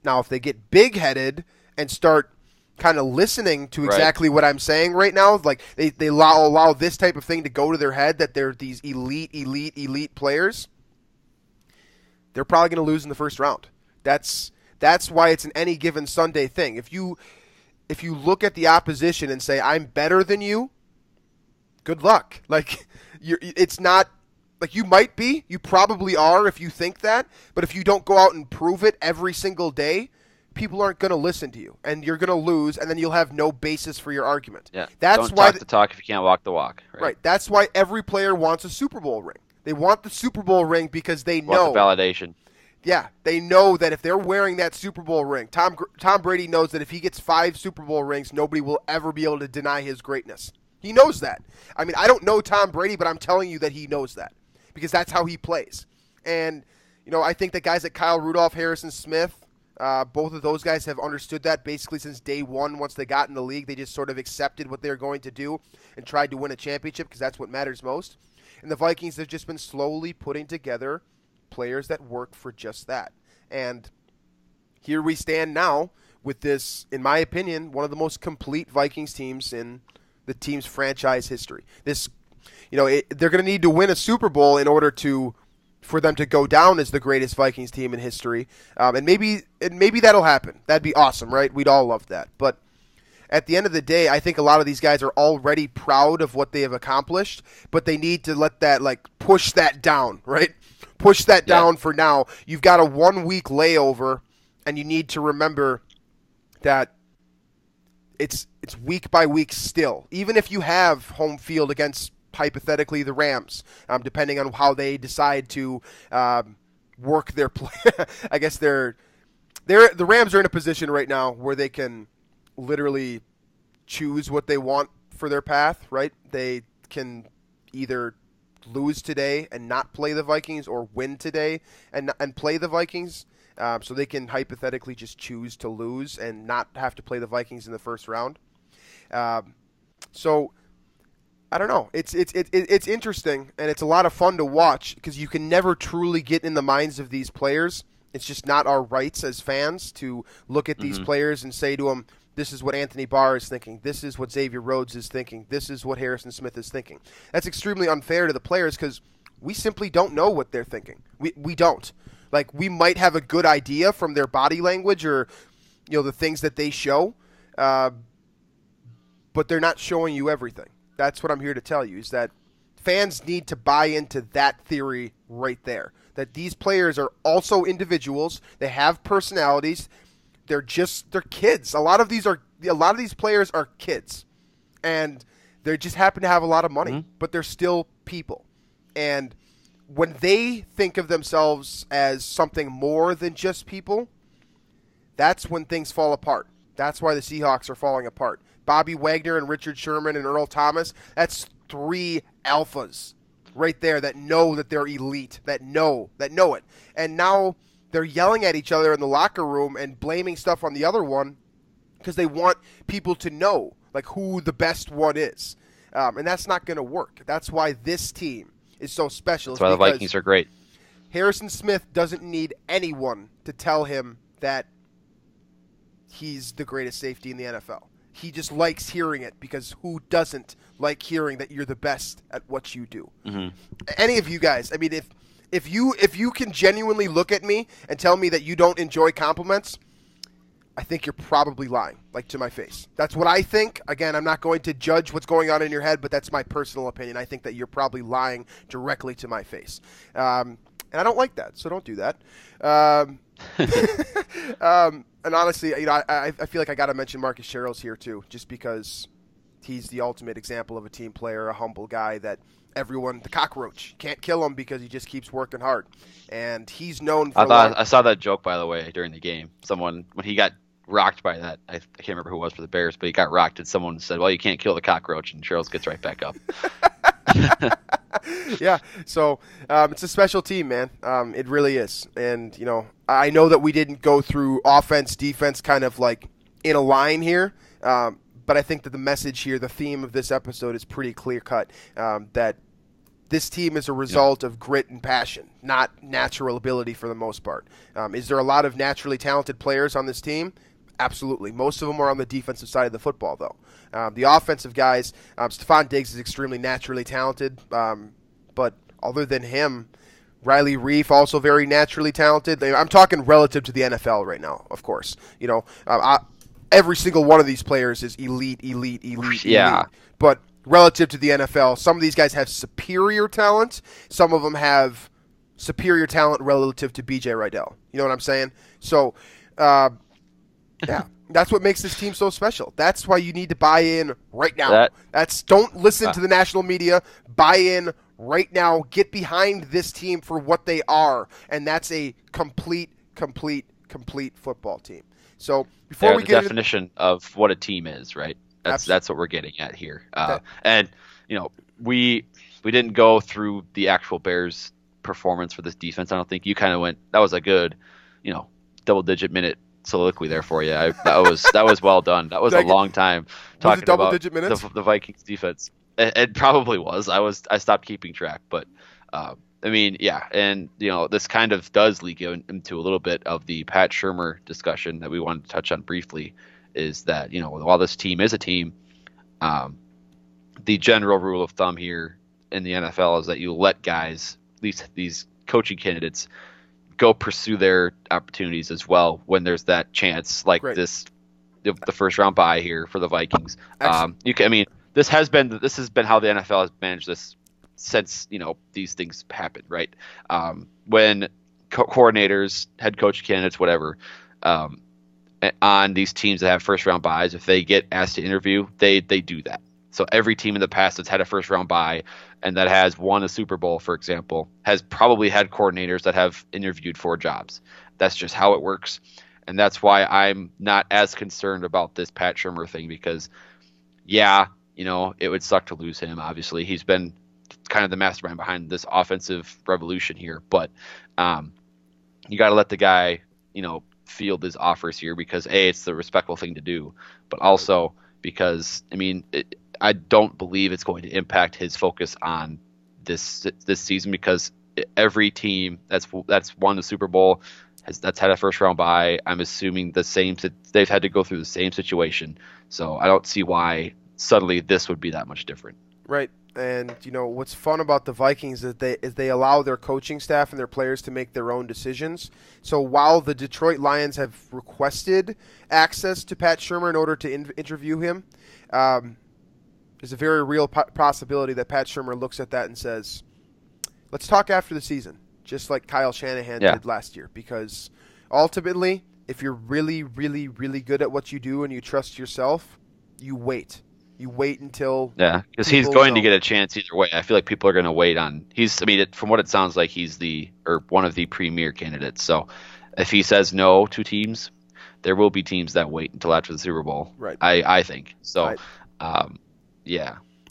Now, if they get big-headed and start kind of listening to exactly what I'm saying right now, like they allow this type of thing to go to their head, that they're these elite players, they're probably going to lose in the first round. That's why it's an any given Sunday thing. If you look at the opposition and say, I'm better than you, good luck. It's not you might be, you probably are if you think that, but if you don't go out and prove it every single day, people aren't going to listen to you, and you're going to lose, and then you'll have no basis for your argument. Yeah. Don't talk the talk if you can't walk the walk. Right. That's why every player wants a Super Bowl ring. They want the Super Bowl ring because they know the validation. Yeah, they know that if they're wearing that Super Bowl ring, Tom Brady knows that if he gets 5 Super Bowl rings, nobody will ever be able to deny his greatness. He knows that. I mean, I don't know Tom Brady, but I'm telling you that he knows that because that's how he plays. And, I think that guys like Kyle Rudolph, Harrison Smith, Both of those guys have understood that basically since day one. Once they got in the league, they just sort of accepted what they were going to do and tried to win a championship because that's what matters most. And the Vikings have just been slowly putting together players that work for just that. And here we stand now with this, in my opinion, one of the most complete Vikings teams in the team's franchise history. This, they're going to need to win a Super Bowl in order for them to go down as the greatest Vikings team in history. And maybe that'll happen. That'd be awesome, right? We'd all love that. But at the end of the day, I think a lot of these guys are already proud of what they have accomplished, but they need to let that, push that down, right? Push that down for now. You've got a 1 week layover, and you need to remember that it's week by week still. Even if you have home field against, hypothetically, the Rams, depending on how they decide to work their play. I guess the Rams are in a position right now where they can literally choose what they want for their path, right? They can either lose today and not play the Vikings, or win today and play the Vikings. So they can hypothetically just choose to lose and not have to play the Vikings in the first round. So I don't know. It's interesting, and it's a lot of fun to watch because you can never truly get in the minds of these players. It's just not our rights as fans to look at these players and say to them, this is what Anthony Barr is thinking. This is what Xavier Rhodes is thinking. This is what Harrison Smith is thinking. That's extremely unfair to the players because we simply don't know what they're thinking. We don't. We might have a good idea from their body language or, the things that they show, but they're not showing you everything. That's what I'm here to tell you, is that fans need to buy into that theory right there, that these players are also individuals. They have personalities. They're kids. A lot of these players are kids, and they just happen to have a lot of money, but they're still people. And when they think of themselves as something more than just people, that's when things fall apart. That's why the Seahawks are falling apart. Bobby Wagner and Richard Sherman and Earl Thomas, that's 3 alphas right there that know that they're elite, that know it. And now they're yelling at each other in the locker room and blaming stuff on the other one because they want people to know who the best one is. And that's not going to work. That's why this team is so special. That's why the Vikings are great. Harrison Smith doesn't need anyone to tell him that he's the greatest safety in the NFL. He just likes hearing it because who doesn't like hearing that you're the best at what you do? Any of you guys, I mean, if you can genuinely look at me and tell me that you don't enjoy compliments, I think you're probably lying, to my face. That's what I think. Again, I'm not going to judge what's going on in your head, but that's my personal opinion. I think that you're probably lying directly to my face. And I don't like that, so don't do that. And honestly, I feel like I got to mention Marcus Sherrills here too, just because he's the ultimate example of a team player, a humble guy that everyone, the cockroach, can't kill him because he just keeps working hard. And he's known for I saw that joke, by the way, during the game. Someone, when he got rocked by that, I can't remember who it was for the Bears, but he got rocked and someone said, well, you can't kill the cockroach, and Sherrills gets right back up. Yeah, so it's a special team, man. It really is. And, I know that we didn't go through offense, defense kind of in a line here, but I think that the message here, the theme of this episode is pretty clear-cut, that this team is a result of grit and passion, not natural ability for the most part. Is there a lot of naturally talented players on this team? Absolutely. Most of them are on the defensive side of the football, though. The offensive guys, Stephon Diggs is extremely naturally talented, but other than him, Riley Reif also very naturally talented. I'm talking relative to the NFL right now, of course. Every single one of these players is elite. Yeah. But relative to the NFL, some of these guys have superior talent. Some of them have superior talent relative to B.J. Reidell. You know what I'm saying? So, yeah, that's what makes this team so special. That's why you need to buy in right now. Don't listen to the national media. Buy in right now. Get behind this team for what they are, and that's a complete football team. So before we get the definition of what a team is, right? That's what we're getting at here. And we didn't go through the actual Bears performance for this defense. I don't think you kind of went, that was a good, double-digit minute soliloquy there for you. That was well done. That was a long time talking was it about double-digit minutes? the Vikings defense. It probably was. I stopped keeping track, but I mean, yeah, and this kind of does leak into a little bit of the Pat Shurmur discussion that we wanted to touch on briefly. Is that while this team is a team, the general rule of thumb here in the NFL is that you let guys, at least these coaching candidates, go pursue their opportunities as well when there's that chance, like Great. the first round bye here for the Vikings. This has been how the NFL has managed this since these things happen, right? When coordinators, head coach candidates, whatever, on these teams that have first round byes, if they get asked to interview, they do that. So every team in the past that's had a first round bye and that has won a Super Bowl, for example, has probably had coordinators that have interviewed for jobs. That's just how it works. And that's why I'm not as concerned about this Pat Shurmur thing, because it would suck to lose him. Obviously, he's been kind of the mastermind behind this offensive revolution here, but you got to let the guy, field his offers here, because it's the respectful thing to do, but also because I don't believe it's going to impact his focus on this season, because every team that's won the Super Bowl that's had a first round bye, I'm assuming they've had to go through the same situation. So I don't see why suddenly this would be that much different. Right. And what's fun about the Vikings is they allow their coaching staff and their players to make their own decisions. So while the Detroit Lions have requested access to Pat Shurmur in order to interview him, there's a very real possibility that Pat Shurmur looks at that and says, "Let's talk after the season," just like Kyle Shanahan did last year. Because ultimately, if you're really, really, really good at what you do and you trust yourself, you wait. You wait until because he's going to get a chance either way. I feel like people are going to wait on. From what it sounds like, he's one of the premier candidates. So if he says no to teams, there will be teams that wait until after the Super Bowl. Right. I think so. Right.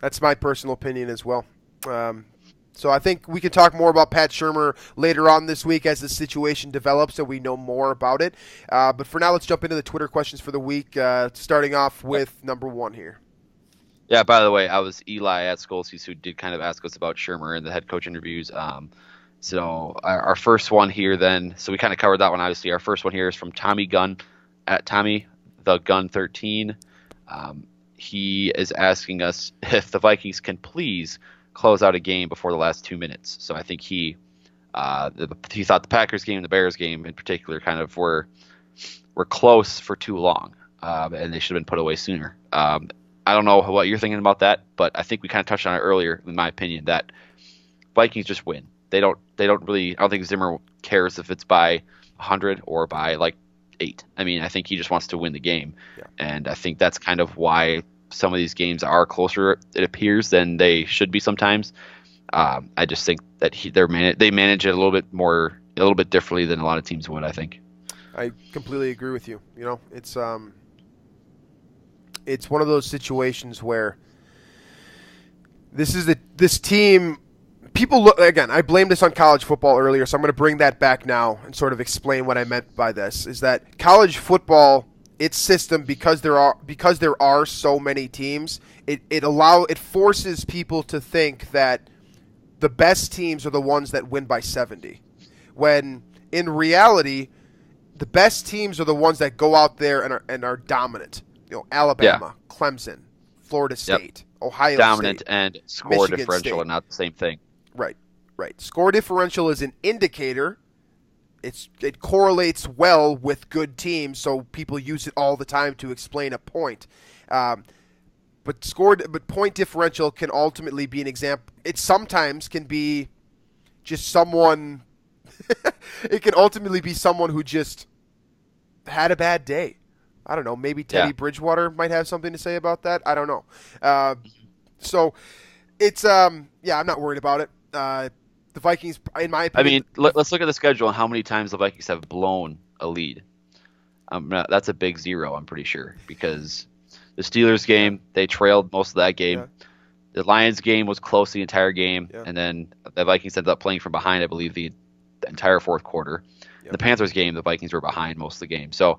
That's my personal opinion as well. So I think we can talk more about Pat Shurmur later on this week as the situation develops and we know more about it. But for now, let's jump into the Twitter questions for the week, starting off with number one here. Yeah, by the way, I was Eli at Skolsky's who did kind of ask us about Shurmur and the head coach interviews. So our first one here then, so we kind of covered that one, obviously. Our first one here is from Tommy Gunn, at Tommy the Gun 13. He is asking us if the Vikings can please close out a game before the last 2 minutes. So I think he thought the Packers game and the Bears game in particular kind of were close for too long, and they should have been put away sooner. I don't know what you're thinking about that, but I think we kind of touched on it earlier, in my opinion, that Vikings just win. They don't really. I don't think Zimmer cares if it's by 100 or by like 8. I think he just wants to win the game, and I think that's kind of why some of these games are closer, it appears, than they should be sometimes. I just think that they manage it a little bit differently than a lot of teams would, I think. I completely agree with you. It's one of those situations where this team. People look again. I blamed this on college football earlier, so I'm going to bring that back now and sort of explain what I meant by this. Is that college football, its system, because there are so many teams, it forces people to think that the best teams are the ones that win by 70, when in reality, the best teams are the ones that go out there and are dominant. Alabama, Clemson, Florida State, Ohio dominant State, and score Michigan differential State. are not the same thing. Right. Score differential is an indicator. It correlates well with good teams, so people use it all the time to explain a point. But point differential can ultimately be an example. It sometimes can be just someone. It can ultimately be someone who just had a bad day. I don't know. Maybe Teddy Bridgewater might have something to say about that. I don't know. So it's I'm not worried about it. The Vikings, in my opinion. Let's look at the schedule and how many times the Vikings have blown a lead. That's a big 0, I'm pretty sure, because the Steelers game, they trailed most of that game. Yeah. The Lions game was close the entire game, and then the Vikings ended up playing from behind, I believe, the entire fourth quarter. Yep. The Panthers game, the Vikings were behind most of the game. So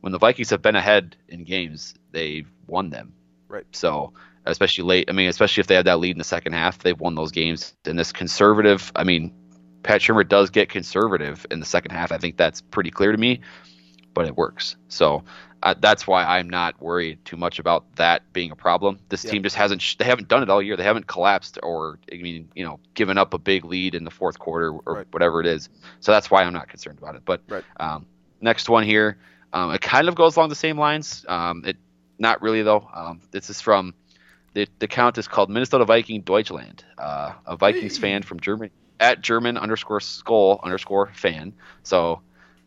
when the Vikings have been ahead in games, they've won them. Right. So especially late, especially if they had that lead in the second half, they've won those games. And this conservative, Pat Shurmur does get conservative in the second half. I think that's pretty clear to me, but it works. So that's why I'm not worried too much about that being a problem. This team just they haven't done it all year. They haven't collapsed or, given up a big lead in the fourth quarter or whatever it is. So that's why I'm not concerned about it. But next one here, it kind of goes along the same lines. Not really though. This is from the account is called Minnesota Viking Deutschland, a Vikings fan from Germany at German_Skull_fan. So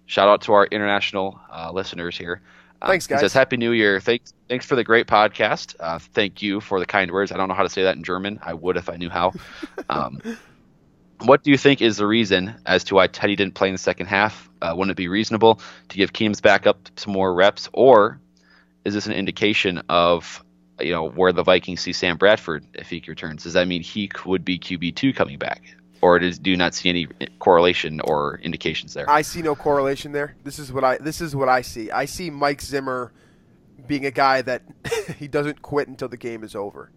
shout out to our international listeners here. Thanks, guys. He says, Happy New Year. Thanks for the great podcast. Thank you for the kind words. I don't know how to say that in German. I would if I knew how. What do you think is the reason as to why Teddy didn't play in the second half? Wouldn't it be reasonable to give Keenum's back up some more reps, or is this an indication of where the Vikings see Sam Bradford if he returns? Does that mean he would be QB2 coming back? Or do you not see any correlation or indications there? I see no correlation there. This is what I see. I see Mike Zimmer being a guy that he doesn't quit until the game is over.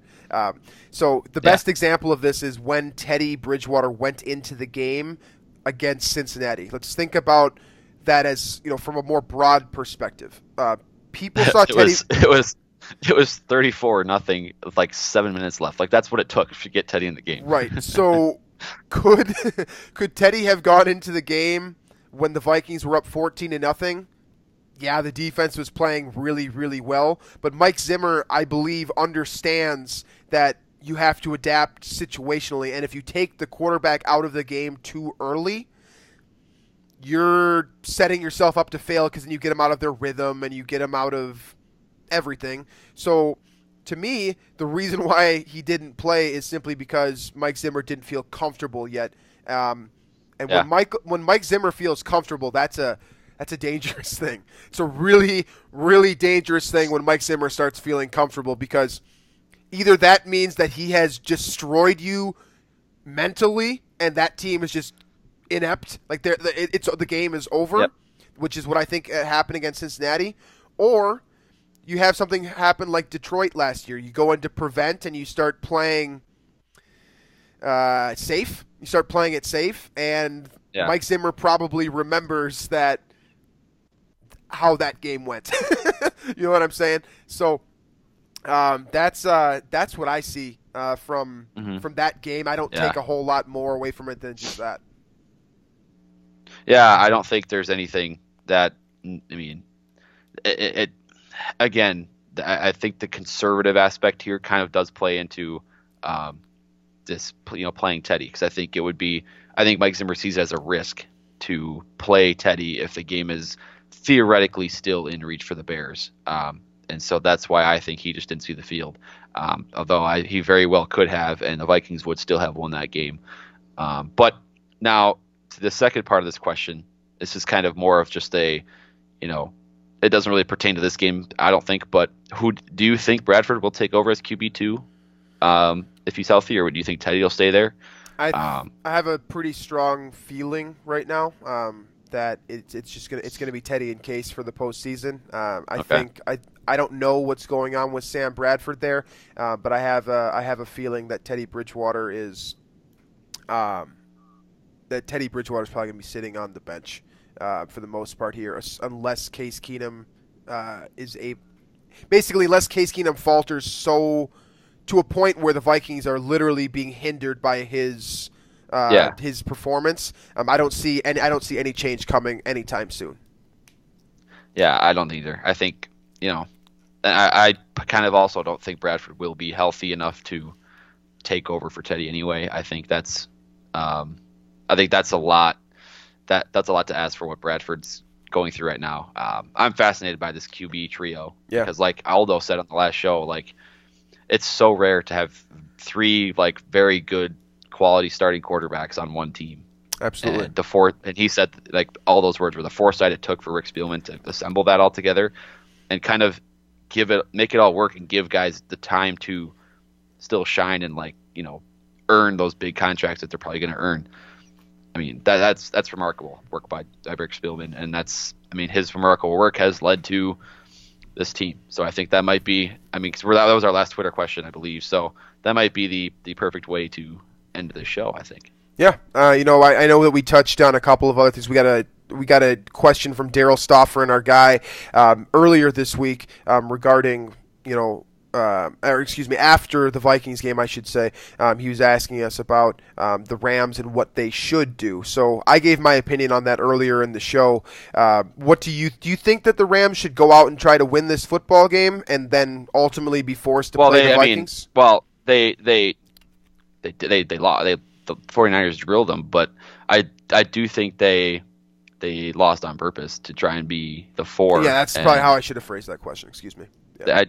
So the best example of this is when Teddy Bridgewater went into the game against Cincinnati. Let's think about that as from a more broad perspective. People saw Teddy. It was 34-0 with like 7 minutes left. Like that's what it took to get Teddy in the game. Right. So. Could Teddy have gone into the game when the Vikings were up 14-0? Yeah, the defense was playing really, really well. But Mike Zimmer, I believe, understands that you have to adapt situationally. And if you take the quarterback out of the game too early, you're setting yourself up to fail because then you get them out of their rhythm and you get them out of everything. So to me, the reason why he didn't play is simply because Mike Zimmer didn't feel comfortable yet. When Mike Zimmer feels comfortable, that's a dangerous thing. It's a really, really dangerous thing when Mike Zimmer starts feeling comfortable, because either that means that he has destroyed you mentally and that team is just inept, like the game is over, which is what I think happened against Cincinnati, or you have something happen like Detroit last year. You go into prevent and you start playing safe. You start playing it safe, and Mike Zimmer probably remembers how that game went. You know what I'm saying? So that's what I see from that game. I don't take a whole lot more away from it than just that. Yeah, I don't think there's anything that Again, I think the conservative aspect here kind of does play into this, playing Teddy, because I think Mike Zimmer sees it as a risk to play Teddy if the game is theoretically still in reach for the Bears, and so that's why I think he just didn't see the field. Although he very well could have, and the Vikings would still have won that game. But now to the second part of this question, this is kind of more of just a, it doesn't really pertain to this game, I don't think, but who do you think Bradford will take over as QB2 if he's healthy, or do you think Teddy will stay there? I have a pretty strong feeling right now that it's gonna be Teddy in case for the postseason. I don't know what's going on with Sam Bradford there, but I have a feeling that Teddy Bridgewater is probably gonna be sitting on the bench for the most part here, unless Case Keenum unless Case Keenum falters so to a point where the Vikings are literally being hindered by his performance. I don't see any change coming anytime soon. Yeah, I don't either. I think I kind of also don't think Bradford will be healthy enough to take over for Teddy anyway. I think that's a lot. That's a lot to ask for what Bradford's going through right now. I'm fascinated by this QB trio because, like Aldo said on the last show, like it's so rare to have three very good quality starting quarterbacks on one team. Absolutely. And he said all those words were the foresight it took for Rick Spielman to assemble that all together and kind of make it all work and give guys the time to still shine and earn those big contracts that they're probably going to earn. I mean, that's remarkable work by Rick Spielman, and his remarkable work has led to this team. So I think that might be, because that was our last Twitter question, I believe. So that might be the perfect way to end the show, I think. Yeah, I know that we touched on a couple of other things. We got a question from Daryl Stoffer and our guy earlier this week regarding after the Vikings game, I should say. He was asking us about the Rams and what they should do. So I gave my opinion on that earlier in the show. What do you think that the Rams should go out and try to win this football game and then ultimately be forced to play the Vikings? They lost. The 49ers drilled them, but I do think they lost on purpose to try and be the 4. Yeah, that's probably how I should have phrased that question. Excuse me. Yeah.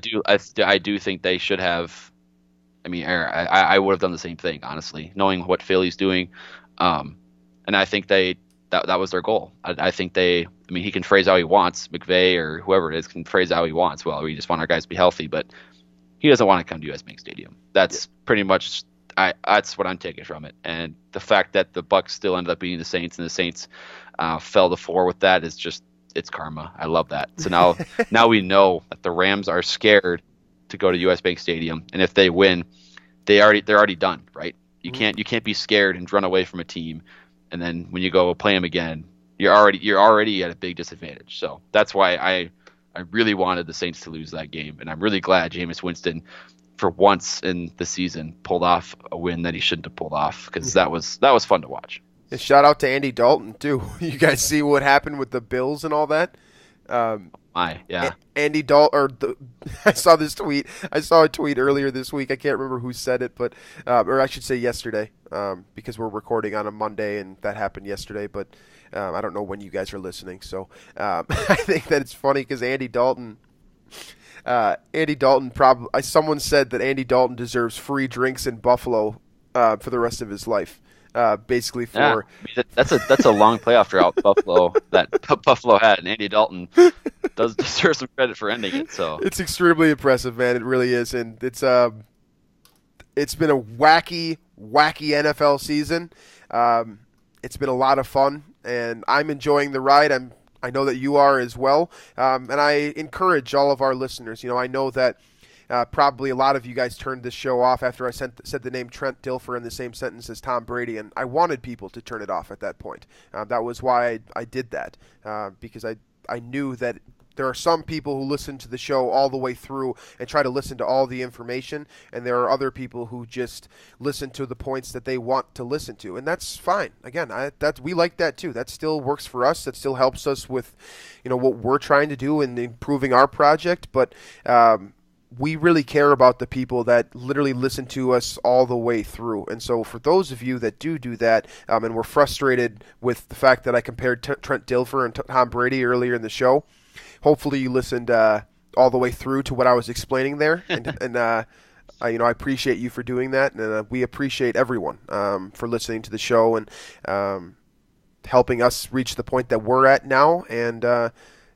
I do think they should have. I would have done the same thing, honestly, knowing what Philly's doing, and I think that was their goal. I think he can phrase how he wants, McVay or whoever it is can phrase how he wants. Well, we just want our guys to be healthy, but he doesn't want to come to US Bank Stadium. That's pretty much. That's what I'm taking from it, and the fact that the Bucs still ended up beating the Saints, and the Saints fell to 4 with that is just, it's karma. I love that. So now we know that the Rams are scared to go to US Bank Stadium, and if they win, they're already done, right? You can't be scared and run away from a team, and then when you go play them again, you're already at a big disadvantage. So that's why I really wanted the Saints to lose that game, and I'm really glad Jameis Winston, for once in the season, pulled off a win that he shouldn't have pulled off, because that was fun to watch. And shout out to Andy Dalton too. You guys see what happened with the Bills and all that? Andy Dalton. I saw this tweet. I saw a tweet earlier this week. I can't remember who said it, but or I should say yesterday, because we're recording on a Monday and that happened yesterday. But I don't know when you guys are listening, so I think that it's funny because Andy Dalton. Someone said that Andy Dalton deserves free drinks in Buffalo for the rest of his life. Basically, that's a long playoff drought Buffalo had, and Andy Dalton does deserve some credit for ending it. So it's extremely impressive, man. It really is, and it's been a wacky NFL season. It's been a lot of fun, and I'm enjoying the ride. I know that you are as well, and I encourage all of our listeners. I know that probably a lot of you guys turned this show off after I said the name Trent Dilfer in the same sentence as Tom Brady, and I wanted people to turn it off at that point. That was why I did that, because I knew that there are some people who listen to the show all the way through and try to listen to all the information, and there are other people who just listen to the points that they want to listen to, and that's fine. Again, we like that too. That still works for us. That still helps us with, what we're trying to do in improving our project. But we really care about the people that literally listen to us all the way through. And so for those of you that do that, and were frustrated with the fact that I compared Trent Dilfer and Tom Brady earlier in the show, hopefully you listened all the way through to what I was explaining there, and I appreciate you for doing that, and we appreciate everyone for listening to the show and helping us reach the point that we're at now, and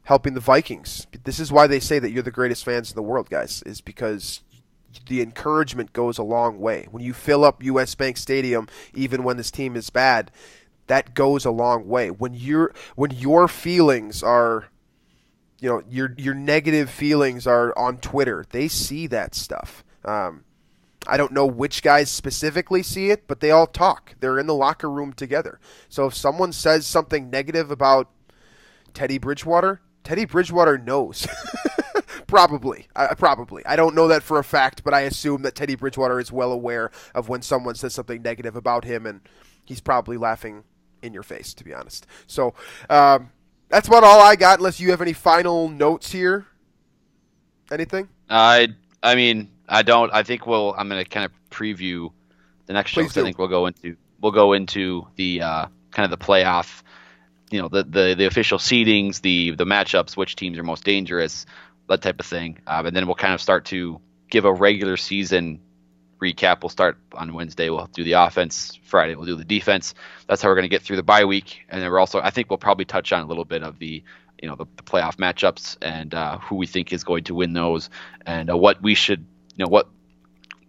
helping the Vikings. This is why they say that you're the greatest fans in the world, guys, is because the encouragement goes a long way. When you fill up US Bank Stadium, even when this team is bad, that goes a long way. When your feelings are, your negative feelings are on Twitter, they see that stuff. I don't know which guys specifically see it, but they all talk. They're in the locker room together. So if someone says something negative about Teddy Bridgewater knows. Probably. I don't know that for a fact, but I assume that Teddy Bridgewater is well aware of when someone says something negative about him, and he's probably laughing in your face, to be honest. So that's about all I got, unless you have any final notes here. Anything? I don't. I think I'm going to kind of preview the next show. I think we'll go into the kind of the playoff, the official seedings, the matchups, which teams are most dangerous, that type of thing. And then we'll kind of start to give a regular season recap. We'll start on Wednesday. We'll do the offense. Friday we'll do the defense. That's how we're going to get through the bye week. And then I think we'll probably touch on a little bit of the playoff matchups and who we think is going to win those, and what we should, what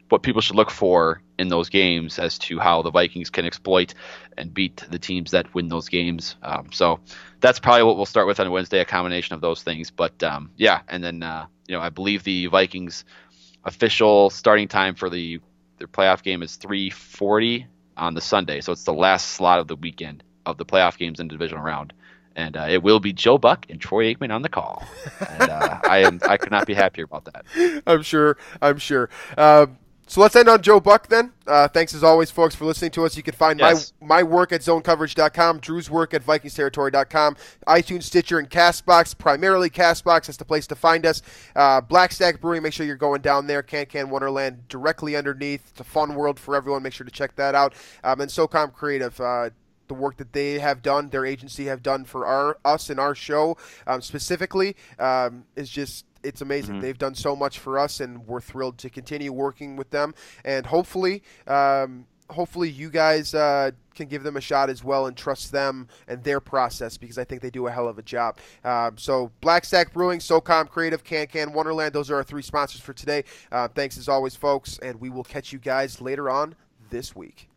what people should look for in those games as to how the Vikings can exploit and beat the teams that win those games. So that's probably what we'll start with on Wednesday, a combination of those things. But yeah, and then I believe the Vikings official starting time for their playoff game is 3:40 on the Sunday, so it's the last slot of the weekend of the playoff games in the divisional round. And it will be Joe Buck and Troy Aikman on the call. And I could not be happier about that. I'm sure. So let's end on Joe Buck then. Thanks as always, folks, for listening to us. You can find my work at zonecoverage.com, Drew's work at vikingsterritory.com, iTunes, Stitcher, and CastBox. Primarily CastBox. That's the place to find us. Black Stack Brewing, make sure you're going down there. Can Wonderland directly underneath. It's a fun world for everyone. Make sure to check that out. And SOCOM Creative. The work that they have done, their agency have done for us and our show specifically is just, it's amazing. Mm-hmm. They've done so much for us, and we're thrilled to continue working with them. And hopefully you guys can give them a shot as well and trust them and their process, because I think they do a hell of a job. So Black Stack Brewing, SOCOM Creative, Can Wonderland, those are our 3 sponsors for today. Thanks as always, folks, and we will catch you guys later on this week.